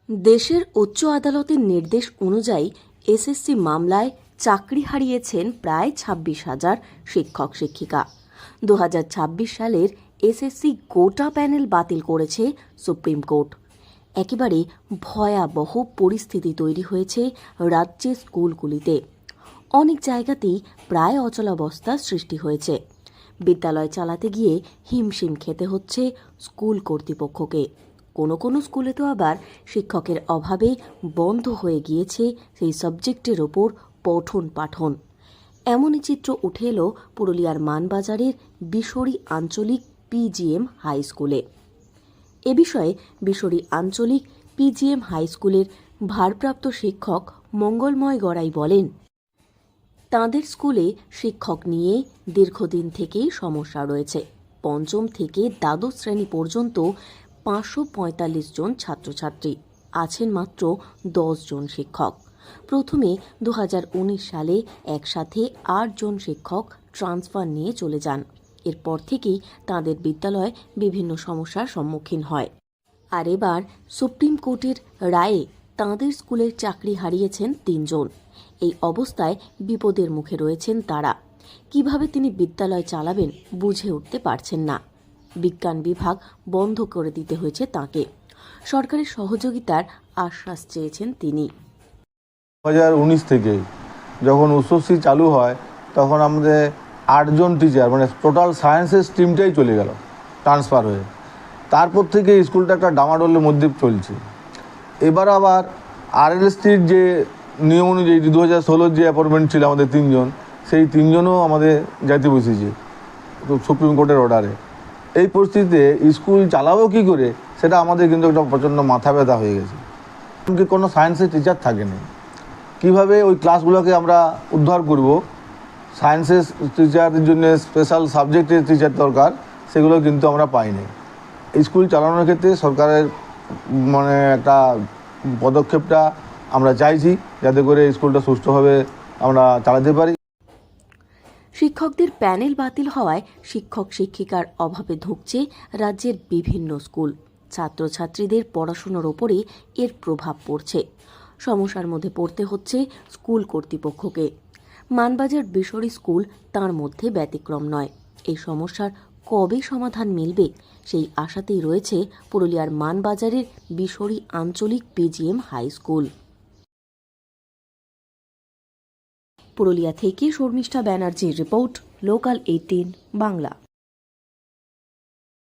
দেশের উচ্চ আদালতের নির্দেশ অনুযায়ী এসএসসি মামলায় চাকরি হারিয়েছেন প্রায় ২৬,০০০ শিক্ষক শিক্ষিকা। ২০২৬ সালের এসএসসি কোটা প্যানেল বাতিল করেছে সুপ্রিম কোর্ট। একেবারে ভয়াবহ পরিস্থিতি তৈরি হয়েছে রাজ্যের স্কুলগুলিতে। অনেক জায়গাতেই প্রায় অচলাবস্থার সৃষ্টি হয়েছে। বিদ্যালয় চালাতে গিয়ে হিমশিম খেতে হচ্ছে স্কুল কর্তৃপক্ষকে। কোনো কোনো স্কুলে তো আবার শিক্ষকের অভাবে বন্ধ হয়ে গিয়েছে সেই সাবজেক্টের ওপর পঠন পাঠন। এমনই চিত্র উঠে এলো পুরুলিয়ার মানবাজারের বিশরি আঞ্চলিক পিজিএম হাই স্কুলে। এ বিষয়ে বিশরি আঞ্চলিক পিজিএম হাই স্কুলের ভারপ্রাপ্ত শিক্ষক মঙ্গলময় গড়াই বলেন, তাঁদের স্কুলে শিক্ষক নিয়ে দীর্ঘদিন থেকেই সমস্যা রয়েছে। পঞ্চম থেকে দ্বাদশ শ্রেণী পর্যন্ত ৫৪৫ জন ছাত্রছাত্রী, আছেন মাত্র ১০ জন শিক্ষক। প্রথমে ২০১৯ সালে একসাথে ৮ জন শিক্ষক ট্রান্সফার নিয়ে চলে যান। এরপর থেকেই তাঁদের বিদ্যালয় বিভিন্ন সমস্যার সম্মুখীন হয়। আর এবার সুপ্রিম কোর্টের রায়ে তাঁদের স্কুলের চাকরি হারিয়েছেন ৩ জন। এই অবস্থায় বিপদের মুখে রয়েছেন তারা। কিভাবে তিনি বিদ্যালয় চালাবেন বুঝে উঠতে পারছেন না। বিজ্ঞান বিভাগ বন্ধ করে দিতে হয়েছে তাঁকে। সরকারের সহযোগিতার আশ্বাস চেয়েছেন তিনি। ২০১৯ থেকে যখন উচ্চশি চালু হয় তখন আমাদের ৮ জন টিচার, মানে টোটাল সায়েন্সের স্ট্রিমটাই চলে গেল ট্রান্সফার হয়ে। তারপর থেকে স্কুলটা একটা ডামাডোলের মধ্যে চলছে। এবার আবার আরএলএসটির যে নিয়ম অনুযায়ী ২০১৬ যে অ্যাপয়েন্টমেন্ট ছিল আমাদের ৩ জন, সেই ৩ জনও আমাদের যাইতে বসেছে সুপ্রিম কোর্টের অর্ডারে। এই পরিস্থিতিতে স্কুল চালাবো কী করে সেটা আমাদের কিন্তু একটা প্রচণ্ড মাথা ব্যথা হয়ে গেছে। এমনকি কোনো সায়েন্সের টিচার থাকেনি। কীভাবে ওই ক্লাসগুলোকে আমরা উদ্ধার করব? সায়েন্সের টিচারের জন্য স্পেশাল সাবজেক্টের টিচার দরকার, সেগুলো কিন্তু আমরা পাইনি। স্কুল চালানোর ক্ষেত্রে সরকারের মানে একটা পদক্ষেপটা আমরা চাইছি, যাতে করে স্কুলটা সুষ্ঠুভাবে আমরা চালাতে পারি। শিক্ষকদের প্যানেল বাতিল হওয়ায় শিক্ষক শিক্ষিকার অভাবে ধুঁকছে রাজ্যের বিভিন্ন স্কুল। ছাত্রছাত্রীদের পড়াশোনার ওপরে এর প্রভাব পড়ছে। সমস্যার মধ্যে পড়তে হচ্ছে স্কুল কর্তৃপক্ষকে। মানবাজার বিশরি স্কুল তার মধ্যে ব্যতিক্রম নয়। এই সমস্যার কবে সমাধান মিলবে সেই আশাতেই রয়েছে পুরুলিয়ার মানবাজারের বিশরি আঞ্চলিক পিজিএম হাই স্কুল। পুরুলিয়া থেকে শর্মিষ্ঠা ব্যানার্জির রিপোর্ট, লোকাল 18 বাংলা।